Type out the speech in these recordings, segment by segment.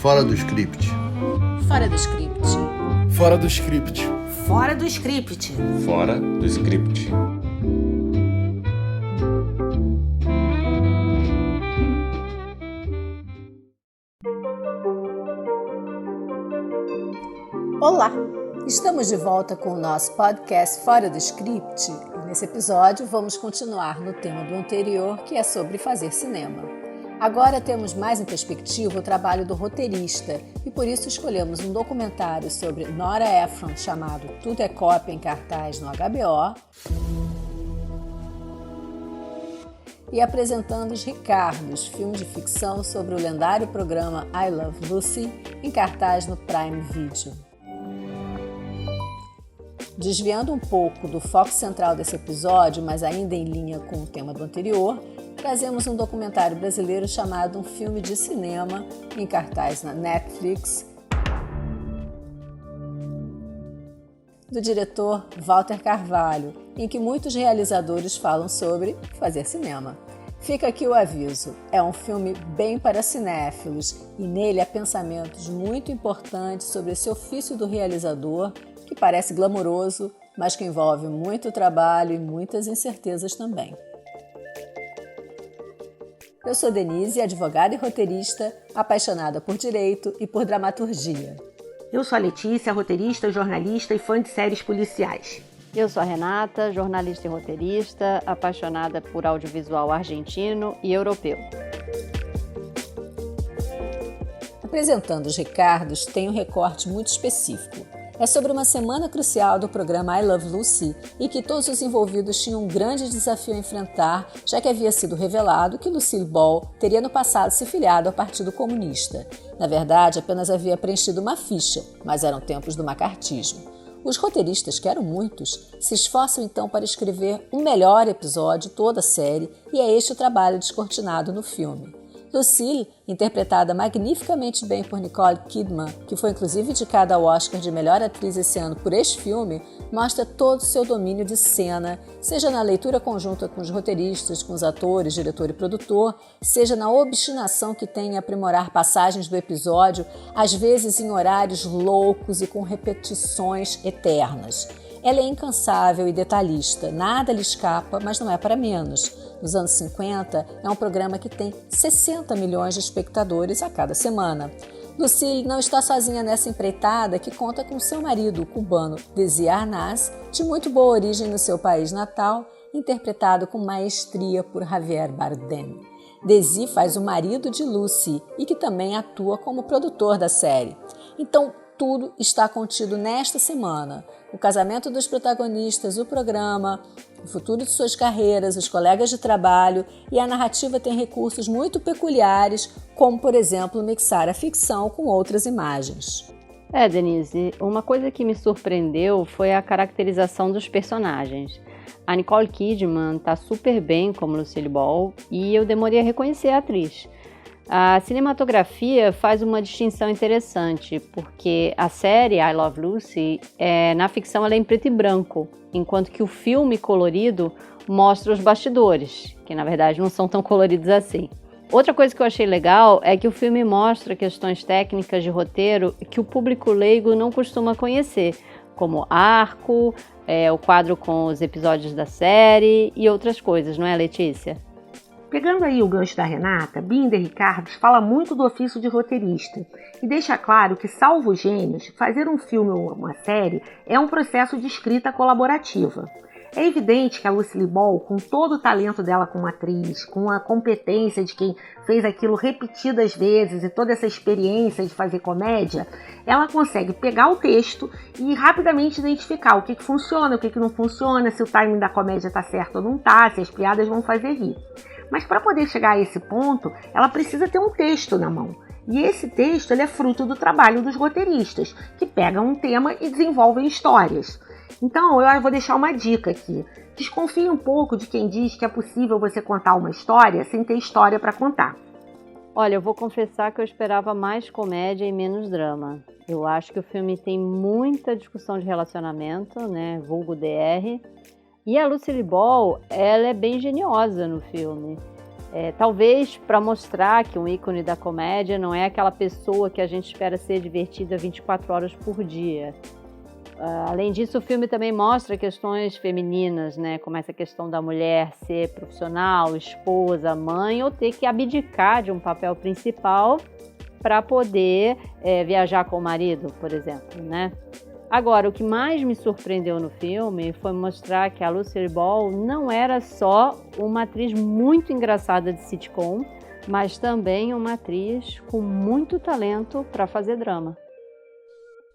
Fora do script. Fora do script. Fora do script. Fora do script. Fora do script. Olá! Estamos de volta com o nosso podcast Fora do Script e nesse episódio vamos continuar no tema do anterior, que é sobre fazer cinema. Agora temos mais em perspectiva o trabalho do roteirista e por isso escolhemos um documentário sobre Nora Ephron chamado Tudo é Cópia em cartaz no HBO e apresentando Os Ricardos, filme de ficção sobre o lendário programa I Love Lucy em cartaz no Prime Video. Desviando um pouco do foco central desse episódio, mas ainda em linha com o tema do anterior, trazemos um documentário brasileiro chamado Um Filme de Cinema, em cartaz na Netflix, do diretor Walter Carvalho, em que muitos realizadores falam sobre fazer cinema. Fica aqui o aviso, é um filme bem para cinéfilos e nele há pensamentos muito importantes sobre esse ofício do realizador, que parece glamouroso, mas que envolve muito trabalho e muitas incertezas também. Eu sou Denise, advogada e roteirista, apaixonada por direito e por dramaturgia. Eu sou a Letícia, roteirista, jornalista e fã de séries policiais. Eu sou a Renata, jornalista e roteirista, apaixonada por audiovisual argentino e europeu. Apresentando Os Ricardos tem um recorte muito específico. É sobre uma semana crucial do programa I Love Lucy e que todos os envolvidos tinham um grande desafio a enfrentar, já que havia sido revelado que Lucille Ball teria no passado se filiado ao Partido Comunista. Na verdade, apenas havia preenchido uma ficha, mas eram tempos do macartismo. Os roteiristas, que eram muitos, se esforçam então para escrever o melhor episódio de toda a série e é este o trabalho descortinado no filme. Lucille, interpretada magnificamente bem por Nicole Kidman, que foi inclusive indicada ao Oscar de melhor atriz esse ano por este filme, mostra todo o seu domínio de cena, seja na leitura conjunta com os roteiristas, com os atores, diretor e produtor, seja na obstinação que tem em aprimorar passagens do episódio, às vezes em horários loucos e com repetições eternas. Ela é incansável e detalhista, nada lhe escapa, mas não é para menos. Nos anos 50, é um programa que tem 60 milhões de espectadores a cada semana. Lucille não está sozinha nessa empreitada que conta com seu marido, o cubano Desi Arnaz, de muito boa origem no seu país natal, interpretado com maestria por Javier Bardem. Desi faz o marido de Lucy e que também atua como produtor da série. Então, tudo está contido nesta semana. O casamento dos protagonistas, o programa, o futuro de suas carreiras, os colegas de trabalho e a narrativa tem recursos muito peculiares, como, por exemplo, mixar a ficção com outras imagens. Denise, uma coisa que me surpreendeu foi a caracterização dos personagens. A Nicole Kidman está super bem como Lucille Ball e eu demorei a reconhecer a atriz. A cinematografia faz uma distinção interessante, porque a série I Love Lucy, na ficção ela é em preto e branco, enquanto que o filme colorido mostra os bastidores, que na verdade não são tão coloridos assim. Outra coisa que eu achei legal é que o filme mostra questões técnicas de roteiro que o público leigo não costuma conhecer, como arco, o quadro com os episódios da série e outras coisas, não é, Letícia? Pegando aí o gancho da Renata, Binder Ricardos fala muito do ofício de roteirista e deixa claro que, salvo os gênios, fazer um filme ou uma série é um processo de escrita colaborativa. É evidente que a Lucille Ball, com todo o talento dela como atriz, com a competência de quem fez aquilo repetidas vezes e toda essa experiência de fazer comédia, ela consegue pegar o texto e rapidamente identificar o que funciona, o que não funciona, se o timing da comédia está certo ou não está, se as piadas vão fazer rir. Mas para poder chegar a esse ponto, ela precisa ter um texto na mão. E esse texto ele é fruto do trabalho dos roteiristas, que pegam um tema e desenvolvem histórias. Então, eu vou deixar uma dica aqui. Desconfie um pouco de quem diz que é possível você contar uma história sem ter história para contar. Olha, eu vou confessar que eu esperava mais comédia e menos drama. Eu acho que o filme tem muita discussão de relacionamento, né, vulgo DR. E a Lucille Ball, ela é bem geniosa no filme. Talvez para mostrar que um ícone da comédia não é aquela pessoa que a gente espera ser divertida 24 horas por dia. Além disso, o filme também mostra questões femininas, né? Como essa questão da mulher ser profissional, esposa, mãe, ou ter que abdicar de um papel principal para poder viajar com o marido, por exemplo, né? Agora, o que mais me surpreendeu no filme foi mostrar que a Lucille Ball não era só uma atriz muito engraçada de sitcom, mas também uma atriz com muito talento para fazer drama.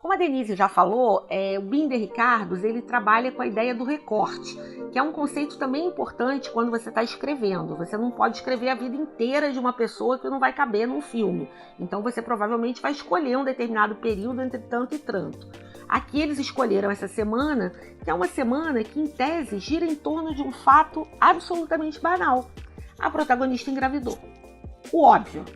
Como a Denise já falou, o Binder Ricardos ele trabalha com a ideia do recorte, que é um conceito também importante quando você está escrevendo. Você não pode escrever a vida inteira de uma pessoa que não vai caber num filme. Então você provavelmente vai escolher um determinado período entre tanto e tanto. Aqui eles escolheram essa semana, que é uma semana que, em tese, gira em torno de um fato absolutamente banal. A protagonista engravidou. O óbvio,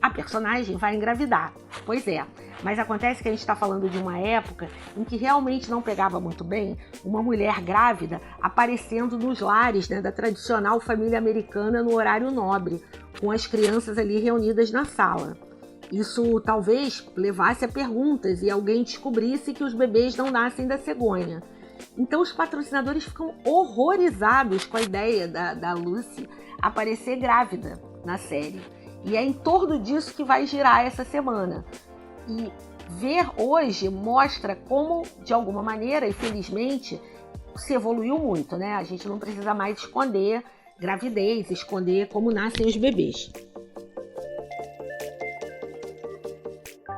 a personagem vai engravidar. Pois é, mas acontece que a gente está falando de uma época em que realmente não pegava muito bem uma mulher grávida aparecendo nos lares, né, da tradicional família americana no horário nobre, com as crianças ali reunidas na sala. Isso talvez levasse a perguntas e alguém descobrisse que os bebês não nascem da cegonha. Então os patrocinadores ficam horrorizados com a ideia da Lucy aparecer grávida na série. E é em torno disso que vai girar essa semana. E ver hoje mostra como, de alguma maneira, infelizmente, se evoluiu muito, né? A gente não precisa mais esconder gravidez, esconder como nascem os bebês.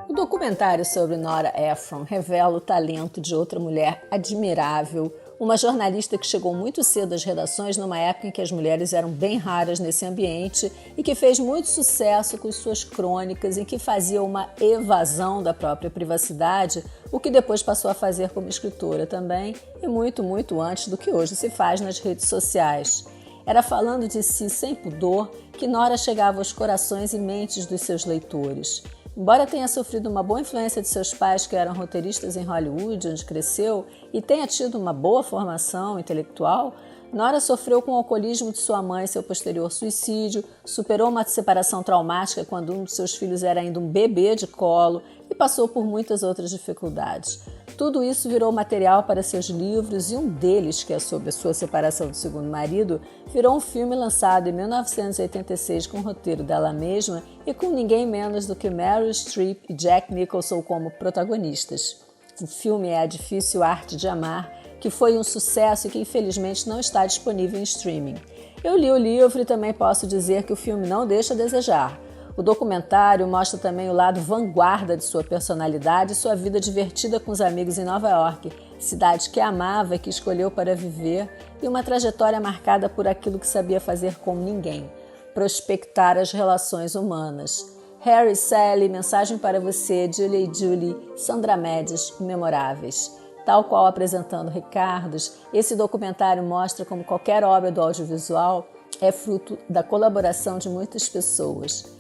O documentário sobre Nora Ephron revela o talento de outra mulher admirável, uma jornalista que chegou muito cedo às redações numa época em que as mulheres eram bem raras nesse ambiente e que fez muito sucesso com suas crônicas em que fazia uma evasão da própria privacidade, o que depois passou a fazer como escritora também e muito, muito antes do que hoje se faz nas redes sociais. Era falando de si sem pudor que Nora chegava aos corações e mentes dos seus leitores. Embora tenha sofrido uma boa influência de seus pais, que eram roteiristas em Hollywood, onde cresceu, e tenha tido uma boa formação intelectual, Nora sofreu com o alcoolismo de sua mãe e seu posterior suicídio, superou uma separação traumática quando um de seus filhos era ainda um bebê de colo e passou por muitas outras dificuldades. Tudo isso virou material para seus livros e um deles, que é sobre a sua separação do segundo marido, virou um filme lançado em 1986 com o roteiro dela mesma e com ninguém menos do que Meryl Streep e Jack Nicholson como protagonistas. O filme é A Difícil Arte de Amar, que foi um sucesso e que infelizmente não está disponível em streaming. Eu li o livro e também posso dizer que o filme não deixa a desejar. O documentário mostra também o lado vanguarda de sua personalidade e sua vida divertida com os amigos em Nova York, cidade que amava e que escolheu para viver, e uma trajetória marcada por aquilo que sabia fazer com ninguém: prospectar as relações humanas. Harry, Sally, Mensagem para Você, Julie e Julie, Sandra Mendes, memoráveis. Tal qual apresentando Ricardos, esse documentário mostra como qualquer obra do audiovisual é fruto da colaboração de muitas pessoas.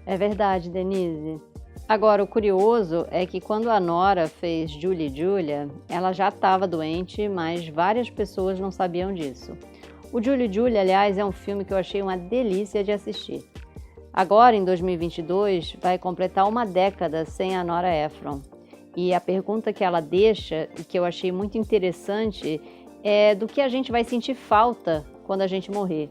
É verdade, Denise. Agora, o curioso é que quando a Nora fez Julie e Julia, ela já estava doente, mas várias pessoas não sabiam disso. O Julie e Julia, aliás, é um filme que eu achei uma delícia de assistir. Agora, em 2022, vai completar uma década sem a Nora Ephron. E a pergunta que ela deixa, e que eu achei muito interessante, é do que a gente vai sentir falta quando a gente morrer.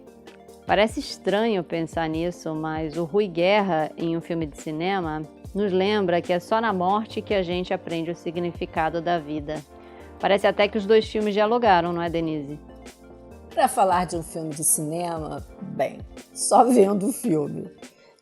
Parece estranho pensar nisso, mas o Rui Guerra, em um filme de cinema, nos lembra que é só na morte que a gente aprende o significado da vida. Parece até que os dois filmes dialogaram, não é, Denise? Para falar de um filme de cinema, bem, só vendo o filme.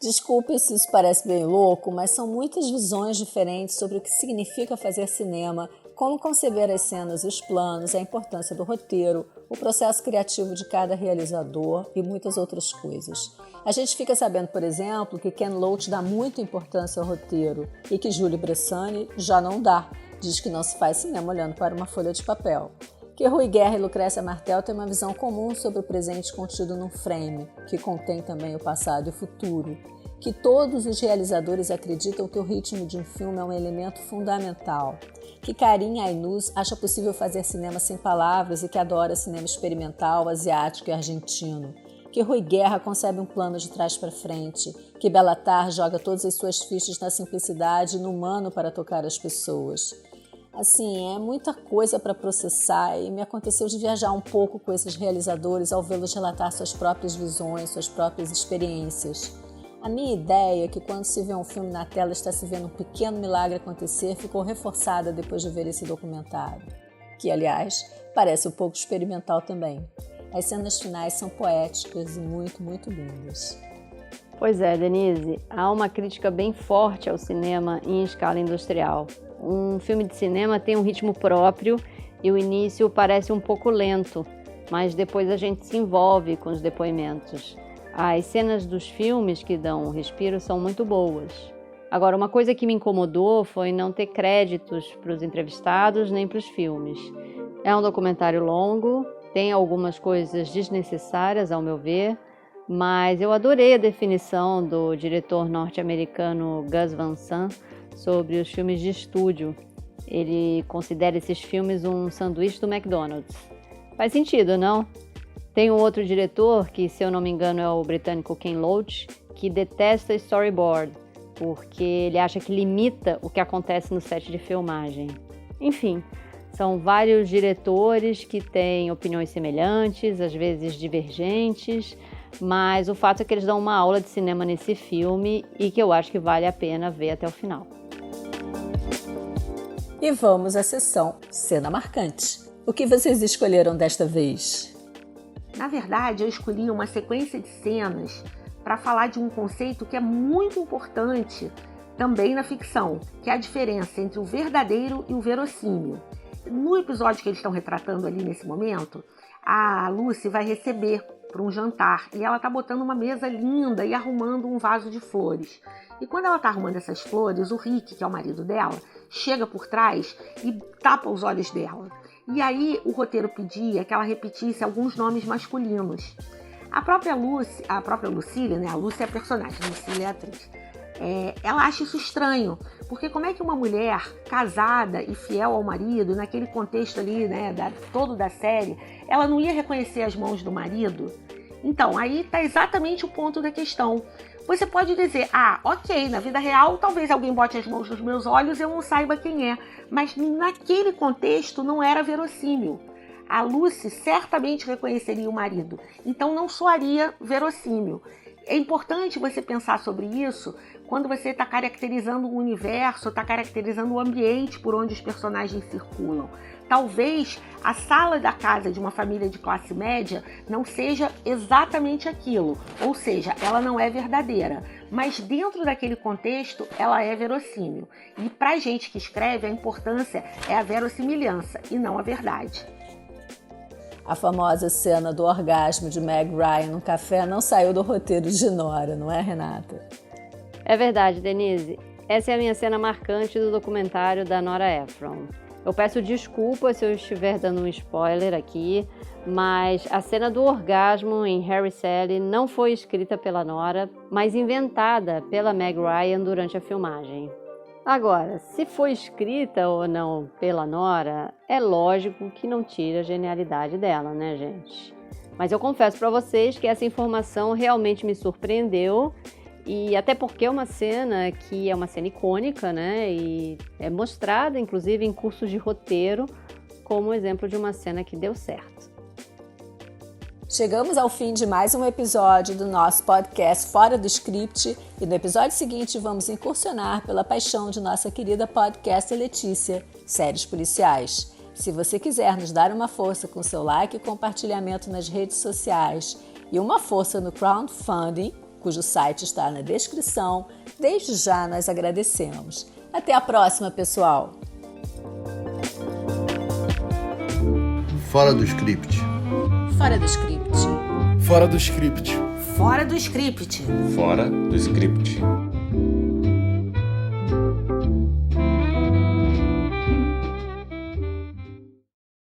Desculpe se isso parece bem louco, mas são muitas visões diferentes sobre o que significa fazer cinema, como conceber as cenas e os planos, a importância do roteiro, o processo criativo de cada realizador e muitas outras coisas. A gente fica sabendo, por exemplo, que Ken Loach dá muita importância ao roteiro e que Julie Bressani já não dá, diz que não se faz cinema olhando para uma folha de papel. Que Rui Guerra e Lucrécia Martel têm uma visão comum sobre o presente contido num frame, que contém também o passado e o futuro. Que todos os realizadores acreditam que o ritmo de um filme é um elemento fundamental. Que Karim Ainuz acha possível fazer cinema sem palavras e que adora cinema experimental, asiático e argentino. que Rui Guerra concebe um plano de trás para frente, que Belatar joga todas as suas fichas na simplicidade e no humano para tocar as pessoas. Assim, é muita coisa para processar e me aconteceu de viajar um pouco com esses realizadores ao vê-los relatar suas próprias visões, suas próprias experiências. A minha ideia é que quando se vê um filme na tela está se vendo um pequeno milagre acontecer ficou reforçada depois de ver esse documentário, que, aliás, parece um pouco experimental também. As cenas finais são poéticas e muito, muito lindas. Pois é, Denise, há uma crítica bem forte ao cinema em escala industrial. Um filme de cinema tem um ritmo próprio e o início parece um pouco lento, mas depois a gente se envolve com os depoimentos. As cenas dos filmes que dão um respiro são muito boas. Agora, uma coisa que me incomodou foi não ter créditos para os entrevistados nem para os filmes. É um documentário longo, tem algumas coisas desnecessárias ao meu ver, mas eu adorei a definição do diretor norte-americano Gus Van Sant sobre os filmes de estúdio. Ele considera esses filmes um sanduíche do McDonald's. Faz sentido, não? Tem um outro diretor, que se eu não me engano é o britânico Ken Loach, que detesta storyboard, porque ele acha que limita o que acontece no set de filmagem. Enfim, são vários diretores que têm opiniões semelhantes, às vezes divergentes, mas o fato é que eles dão uma aula de cinema nesse filme e que eu acho que vale a pena ver até o final. E vamos à sessão Cena Marcante. O que vocês escolheram desta vez? Na verdade, eu escolhi uma sequência de cenas para falar de um conceito que é muito importante também na ficção, que é a diferença entre o verdadeiro e o verossímil. No episódio que eles estão retratando ali nesse momento, a Lucy vai receber para um jantar e ela está botando uma mesa linda e arrumando um vaso de flores. E quando ela está arrumando essas flores, o Rick, que é o marido dela, chega por trás e tapa os olhos dela. E aí o roteiro pedia que ela repetisse alguns nomes masculinos. A própria Lucille, né? A Lucy é a personagem, a Lucille é a atriz. Ela acha isso estranho, porque como é que uma mulher casada e fiel ao marido, naquele contexto ali, né, todo da série, ela não ia reconhecer as mãos do marido? Então, aí está exatamente o ponto da questão. Você pode dizer, ok, na vida real talvez alguém bote as mãos nos meus olhos e eu não saiba quem é, mas naquele contexto não era verossímil. A Lucy certamente reconheceria o marido, então não soaria verossímil. É importante você pensar sobre isso quando você está caracterizando o universo, está caracterizando o ambiente por onde os personagens circulam. Talvez a sala da casa de uma família de classe média não seja exatamente aquilo, ou seja, ela não é verdadeira, mas dentro daquele contexto ela é verossímil. E para a gente que escreve, a importância é a verossimilhança e não a verdade. A famosa cena do orgasmo de Meg Ryan no café não saiu do roteiro de Nora, não é, Renata? É verdade, Denise. Essa é a minha cena marcante do documentário da Nora Ephron. Eu peço desculpas se eu estiver dando um spoiler aqui, mas a cena do orgasmo em Harry Sally não foi escrita pela Nora, mas inventada pela Meg Ryan durante a filmagem. Agora, se foi escrita ou não pela Nora, é lógico que não tira a genialidade dela, né, gente? Mas eu confesso para vocês que essa informação realmente me surpreendeu, e até porque é uma cena que é uma cena icônica, né? E é mostrada, inclusive, em cursos de roteiro como exemplo de uma cena que deu certo. Chegamos ao fim de mais um episódio do nosso podcast Fora do Script e no episódio seguinte vamos incursionar pela paixão de nossa querida podcaster Letícia, séries policiais. Se você quiser nos dar uma força com seu like e compartilhamento nas redes sociais e uma força no crowdfunding, cujo site está na descrição, desde já nós agradecemos. Até a próxima, pessoal! Fora do script. Fora do Script. Fora do script. Fora do script. Fora do script.